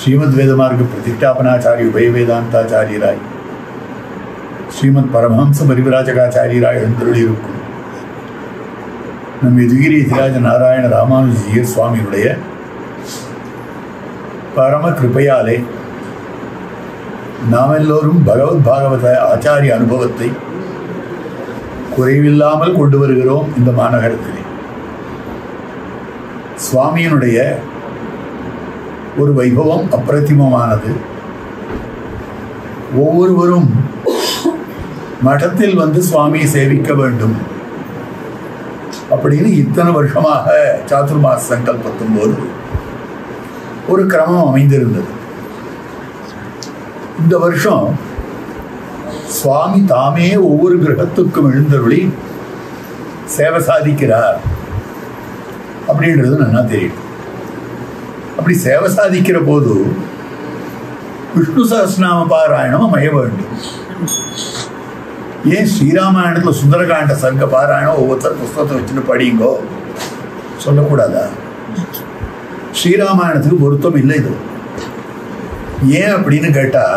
ஸ்ரீமத் வேதமார்க்க பிரதிஷ்டாபனாச்சாரி உபய வேதாந்தாச்சாரியராய் ஸ்ரீமத் பரமஹம்ச பரிவிராஜகாச்சாரியராய் எழுந்தருளியிருக்கும் நம் எதுகிரி எதிராஜ நாராயண ராமானுஜர் சுவாமியுடைய பரம கிருபையாலே நாம் எல்லோரும் பகவத் பாகவத ஆச்சாரிய அனுபவத்தை குறைவில்லாமல் கொண்டு வருகிறோம். இந்த மாநகரத்திலே சுவாமியினுடைய ஒரு வைபவம் அப்பிரதிமமானது. ஒவ்வொருவரும் மடத்தில் வந்து சுவாமியை சேவிக்க வேண்டும் அப்படின்னு இத்தனை வருஷமாக சாதுர்மாச சங்கல்பத்தும் போது ஒரு கிரமம் அமைந்திருந்தது. இந்த வருஷம் சுவாமி தாமே ஒவ்வொரு கிரகத்துக்கும் எழுந்தருளி சேவை சாதிக்கிறார் அப்படின்றது நல்லா தெரியும். அப்படி சேவை சாதிக்கிற போது விஷ்ணு சஹஸ்ரநாம பாராயணம் அமைய வேண்டும். ஏன் ஸ்ரீராமாயணத்தில் சுந்தரகாண்ட சர்க்க பாராயணம் ஒவ்வொருத்தர் புஸ்தகத்தை வச்சுட்டு படிங்கோ சொல்லக்கூடாதா? ஸ்ரீராமாயணத்துக்கு பொருத்தம் இல்லை இது. ஏன் அப்படின்னு கேட்டா,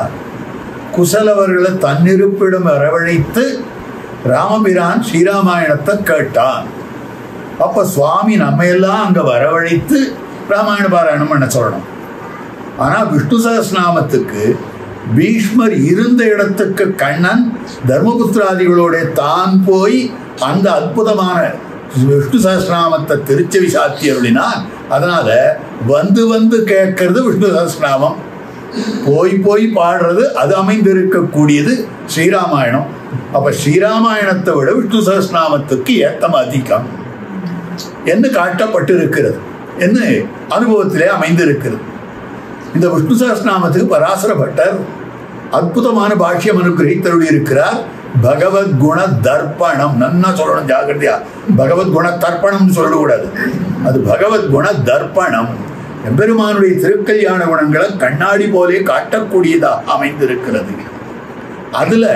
குசலவர்களை தன்னிருப்பிடம் வரவழைத்து ராமபிரான் ஸ்ரீராமாயணத்தை கேட்டான். அப்ப சுவாமி நம்ம எல்லாம் அங்க வரவழைத்து ராமாயண பாராயணம் பண்ண சொல்லணும். ஆனா விஷ்ணு சஹஸ்ரநாமத்துக்கு பீஷ்மர் இருந்த இடத்துக்கு கண்ணன் தர்மபுத்திராதிகளோட தான் போய் அந்த அற்புதமான விஷ்ணு சஹஸ்ரநாமத்தை திருச்செவி சாத்தி அருளினான். அதனால வந்து வந்து கேட்கறது விஷ்ணு சஹஸ்ரநாமம், போய் போய் பாடுறது அது அமைந்திருக்கக்கூடியது ஸ்ரீராமாயணம். அப்ப ஸ்ரீராமாயணத்தை விட விஷ்ணு சஹஸ்ரநாமத்துக்கு ஏத்தம் அதிகம் என்று காட்டப்பட்டு இருக்கிறது, என்ன அனுபவத்திலே அமைந்திருக்கிறது. இந்த விஷ்ணு சஹஸ்ரநாமத்துக்கு பராசர பட்டர் அற்புதமான பாஷ்யம் அனுகிரகித்தருளி இருக்கிறார். பகவத் குண தர்ப்பணம், நன்னா சொல்லணும், ஜாகிரதையா. பகவத் குண தர்ப்பணம் சொல்லக்கூடாது, அது பகவத் குண தர்ப்பணம். எம்பெருமானுடைய திருக்கல்யாண குணங்களை கண்ணாடி போலே காட்டக்கூடியதாக அமைந்திருக்கிறது. அதுல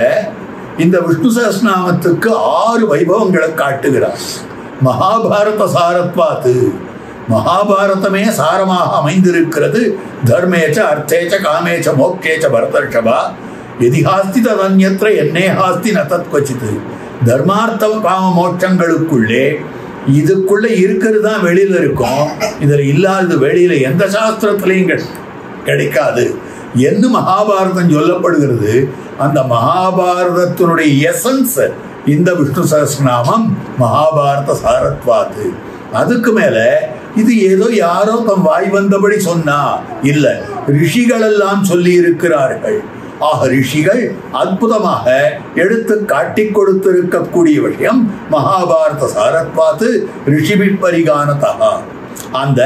இந்த விஷ்ணு சஹஸ்ரநாமத்துக்கு 6 வைபவங்களை காட்டுகிறார். மகாபாரத சாரத்வாத்து, மகாபாரதமே சாரமாக அமைந்திருக்கிறது. தர்மேச்ச அர்த்தேச்ச காமேச்ச மோக்கேச்ச பரதர்ஷபா எதிஹாஸ்தி ததன்யத்ர என்னேஹாஸ்தி ந தத்வசித். தர்மார்த்த காம மோட்சங்களுக்குள்ளே இதுக்குள்ள இருக்கிறது தான் வெளியில இருக்கும், இதுல இல்லாதது வெளியில எந்த சாஸ்திரத்திலையும் கிடைக்காது என்று மகாபாரதம் சொல்லப்படுகிறது. அந்த மகாபாரதத்தினுடைய எசன்ஸ் இந்த விஷ்ணு சஹஸ்ரநாமம் மகாபாரத சாரத்வாத்து. அதுக்கு மேல இது ஏதோ யாரோ தம் வாய் வந்தபடி சொன்னா இல்ல, ரிஷிகள் எல்லாம் சொல்லி இருக்கிறார்கள். ஆக ரிஷிகள் அற்புதமாக எடுத்து காட்டி கொடுத்திருக்கக்கூடிய விஷயம் மகாபாரத சாரத்வாத்து ரிஷிபிட் பரிகானதா. அந்த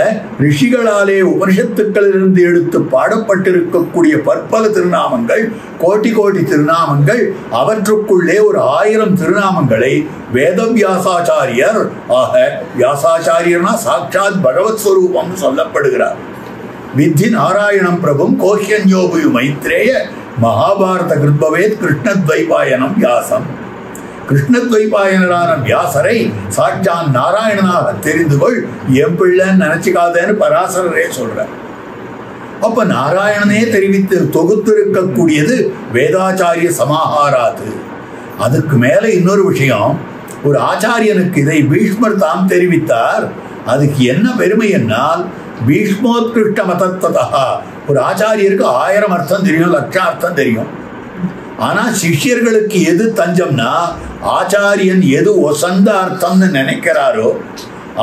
ரிஷிகளாலே உபனிஷத்துக்களிலிருந்து எடுத்து பாடப்பட்டிருக்கக்கூடிய பற்பல திருநாமங்கள், கோட்டி கோட்டி திருநாமங்கள், அவற்றுக்குள்ளே ஒரு 1000 திருநாமங்களை வேதவியாசாச்சாரியர், ஆக வியாசாச்சாரியர்னா சாட்சாத் பகவத் ஸ்வரூபம் சொல்லப்படுகிறார். வித்தி நாராயணம் பிரபும் கோஹ்யன்யோபுயு மைத்ரேய மகாபாரத கிருத்பவேத் கிருஷ்ணத்வைபாயனம் வியாசம். கிருஷ்ணத்வைபாயனரான வியாசரை சாட்சான் நாராயணனாக தெரிந்து கொள், என் பிள்ளைன்னு நினைச்சுக்காதேன்னு பராசரரே சொல்றார். அப்ப நாராயணனே தெரிவித்து தொகுத்திருக்கக்கூடியது வேதாச்சாரிய சமாஹாராது. அதுக்கு மேல இன்னொரு விஷயம், ஒரு ஆச்சாரியனுக்கு இதை பீஷ்மர் தாம் தெரிவித்தார். அதுக்கு என்ன பெருமை என்னால், பீஷ்மோத்கிருஷ்ட மதத்வதா. ஒரு ஆச்சாரியருக்கு 1000 அர்த்தம் தெரியும், லட்சம் அர்த்தம் தெரியும். ஆனா சிஷ்யர்களுக்கு எது தஞ்சம்னா, ஆச்சாரியன் எது ஒசந்த அர்த்தம்னு நினைக்கிறாரோ,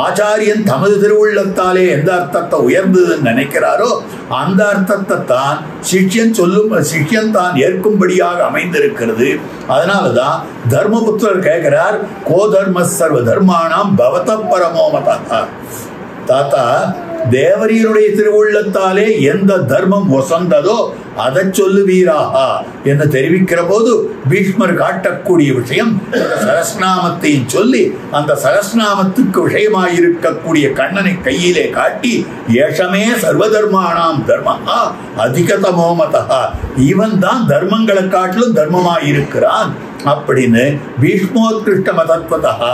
ஆச்சாரியன் தமது திருவுள்ளத்தாலே எந்த அர்த்தத்தை உயர்ந்ததுன்னு நினைக்கிறாரோ அந்த அர்த்தத்தை தான் சிஷ்யன் தான் ஏற்கும்படியாக அமைந்திருக்கிறது. அதனாலதான் தர்மபுத்திரர் கேட்கிறார், கோ தர்ம சர்வ தர்மானாம் பவத பரமோமதா. தாத்தா, தேவரீருடைய திருவுள்ளத்தாலே எந்த தர்மம் வசந்ததோ அதை சொல்லுவீராகா என்று தெரிவிக்கிற போது பீஷ்மர் காட்டக்கூடிய விஷயம் சகஸ்ரநாமத்தையும் சொல்லி அந்த சகஸ்ரநாமத்துக்கு விஷயமாயிருக்கக்கூடிய கண்ணனை கையிலே காட்டி, ஏஷமே சர்வதர்மானாம் தர்மஹா அதிகதமோமதா, இவன் தான் தர்மங்களை காட்டிலும் தர்மமாயிருக்கிறான் அப்படின்னு பீஷ்மோத்கிருஷ்ட மதத்வதா.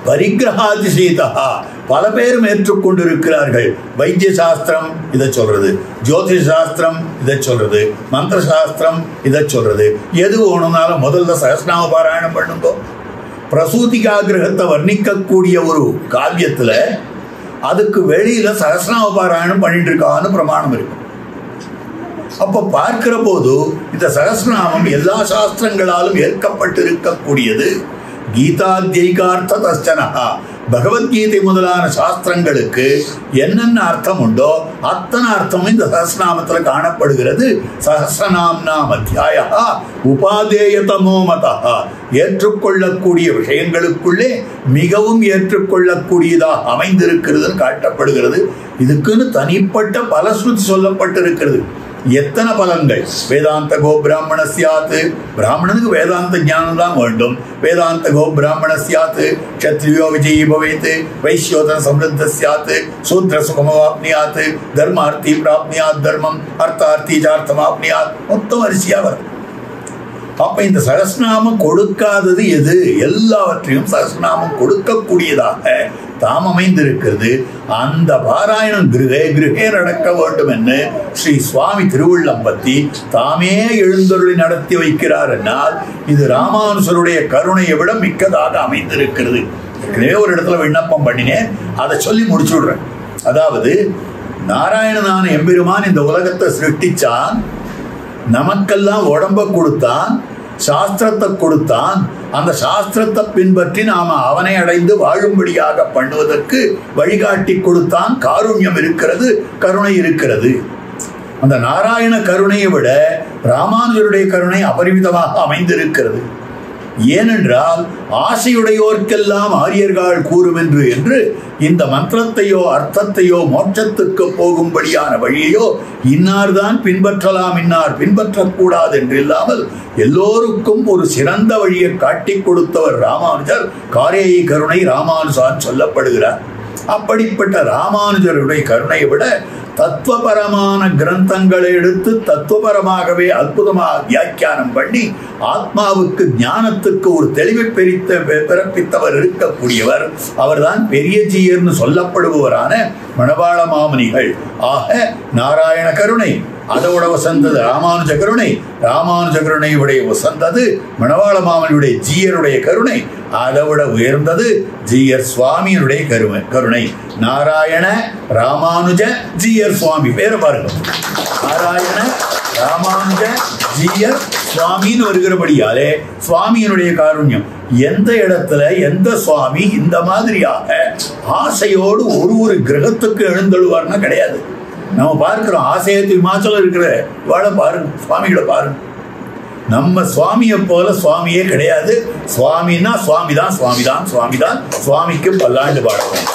பரிகிரகாதிசீதா, பல பேரும் ஏற்றுக்கொண்டிருக்கிறார்கள். வைத்திய சாஸ்திரம் இதை சொல்றது, ஜோதிஷ சாஸ்திரம் இதை சொல்றது, மந்திர சாஸ்திரம் இதை சொல்றது. எது வேணும்னாலும் முதல்ல சகஸ்ரநாம பாராயணம் பண்ணுங்க. பிரசூதிகாகிரகத்தை வர்ணிக்கக்கூடிய ஒரு காவியத்துல அதுக்கு வெளியில சகஸ்ரநாம பாராயணம் பண்ணிட்டு இருக்கான்னு பிரமாணம் இருக்கு. அப்ப பார்க்கிற போது இந்த சகஸ்ரநாமம் எல்லா சாஸ்திரங்களாலும் ஏற்கப்பட்டிருக்கக்கூடியது. கீதாத்யைகார்த்த தஸ்சனஹா, பகவத்கீதை முதலான சாஸ்திரங்களுக்கு என்னென்ன அர்த்தம் உண்டோ அத்தனை அர்த்தமும் இந்த சகஸ்ரநாமத்தில் காணப்படுகிறது. சகஸ்ரநாம்னாம் அத்தியாய உபாதேயதமோ மதா, ஏற்றுக்கொள்ளக்கூடிய விஷயங்களுக்குள்ளே மிகவும் ஏற்றுக்கொள்ளக்கூடியதாக அமைந்திருக்கிறது காட்டப்படுகிறது. இதுக்குன்னு தனிப்பட்ட பல ஸ்ருதி சொல்லப்பட்டிருக்கிறது. எத்தனை பலன்கள்! வேதாந்த கோ பிராமண சியாத்து, பிராமணனுக்கு வேதாந்த ஞானம் தான் வேண்டும். வேதாந்த கோ பிராமண சியாத்து, க்ஷத்ரியோ விஜயி பவேத், வைஷ்யோதன சம்ருத்த சியாத்து, சூத்ர சுகமவாப்னியாத், தர்மார்த்தி பிராப்னியாத் தர்மம், அர்த்தார்த்தி சார்த்தமாப்னியாத், மொத்தம் வரிசையா வரும். அப்ப இந்த சகஸ்ரநாமம் கொடுக்காதது எது? எல்லாவற்றையும் சகஸ்ரநாமம் கொடுக்கக்கூடியதாக தாம் அமைந்திருக்கிறது. அந்த பாராயணம் கிருஹே கிருஹே நடக்க வேண்டும் என்று ஸ்ரீ சுவாமி திருவுள்ளம் பத்தி தாமே எழுந்தருளி நடத்தி வைக்கிறார் என்னால் இது ராமானுஜருடைய கருணையை விட மிக்கதாக அமைந்திருக்கிறது. ஒரு இடத்துல விண்ணப்பம் பண்ணினேன், அதை சொல்லி முடிச்சு விடுறேன். அதாவது நாராயணனான எம்பெருமான் இந்த உலகத்தை சிருஷ்டிச்சான், நமக்கெல்லாம் உடம்ப கொடுத்தான், சாஸ்திரத்தை கொடுத்தான். அந்த சாஸ்திரத்தை பின்பற்றி நாம அவனை அடைந்து வாழும்படியாக பண்ணுவதற்கு வழிகாட்டி கொடுத்தான். காருண்யம் இருக்கிறது, கருணை இருக்கிறது. அந்த நாராயண கருணையை விட ராமானுஜருடைய கருணை அபரிமிதமாக அமைந்திருக்கிறது. ஏனென்றால் ஆசையுடையோர்க்கெல்லாம் ஆரியர்கள் கூறும் என்று இந்த மந்திரத்தையோ அர்த்தத்தையோ மோட்சத்துக்கு போகும்படியான வழியையோ இன்னார்தான் பின்பற்றலாம், இன்னார் பின்பற்றக்கூடாது என்று இல்லாமல் எல்லோருக்கும் ஒரு சிறந்த வழியை காட்டி கொடுத்தவர் ராமானுஜர். காரேயி கருணை ராமானுஜான் சொல்லப்படுகிறார். அப்படிப்பட்ட ராமானுஜருடைய கருணையை விட தத்துவபரமான கிரந்தங்களை எடுத்து தத்துவபரமாகவே அற்புதமாக வியாக்கியானம் பண்ணி ஆத்மாவுக்கு ஞானத்துக்கு ஒரு தெளிவை பிறப்பித்தவர் இருக்கக்கூடியவர். அவர்தான் பெரிய ஜீயர்னு சொல்லப்படுபவரான மணவாள மாமுனிகள். ஆக நாராயண கருணை, அதோட வசந்தது ராமானுஜ கருணை, ராமானுஜ கருணையுடைய வசந்தது மணவாள மாமனியுடைய ஜீயருடைய கருணை, அதோட உயர்ந்தது ஜீயர் சுவாமியினுடைய கருணை. நாராயண ராமானுஜ ஜீயர் சுவாமி பேரை பாருங்க. நாராயண ராமானுஜ ஜீயர் சுவாமின்னு வருகிறபடியாலே சுவாமியினுடைய காருண்யம். எந்த இடத்துல எந்த சுவாமி இந்த மாதிரியாக ஆசையோடு ஒரு கிரகத்துக்கு எழுந்தழுவார்னா கிடையாது. நம்ம பார்க்கிறோம், ஆசையத்து இமாச்சலம் இருக்கிற வாழை பாருங்க, சுவாமிகளை பாருங்க. நம்ம சுவாமியை போல சுவாமியே கிடையாது. சுவாமின்னா சுவாமிதான், சுவாமிதான், சுவாமிதான். சுவாமிக்கு பல்லாண்டு பாடுவோம்.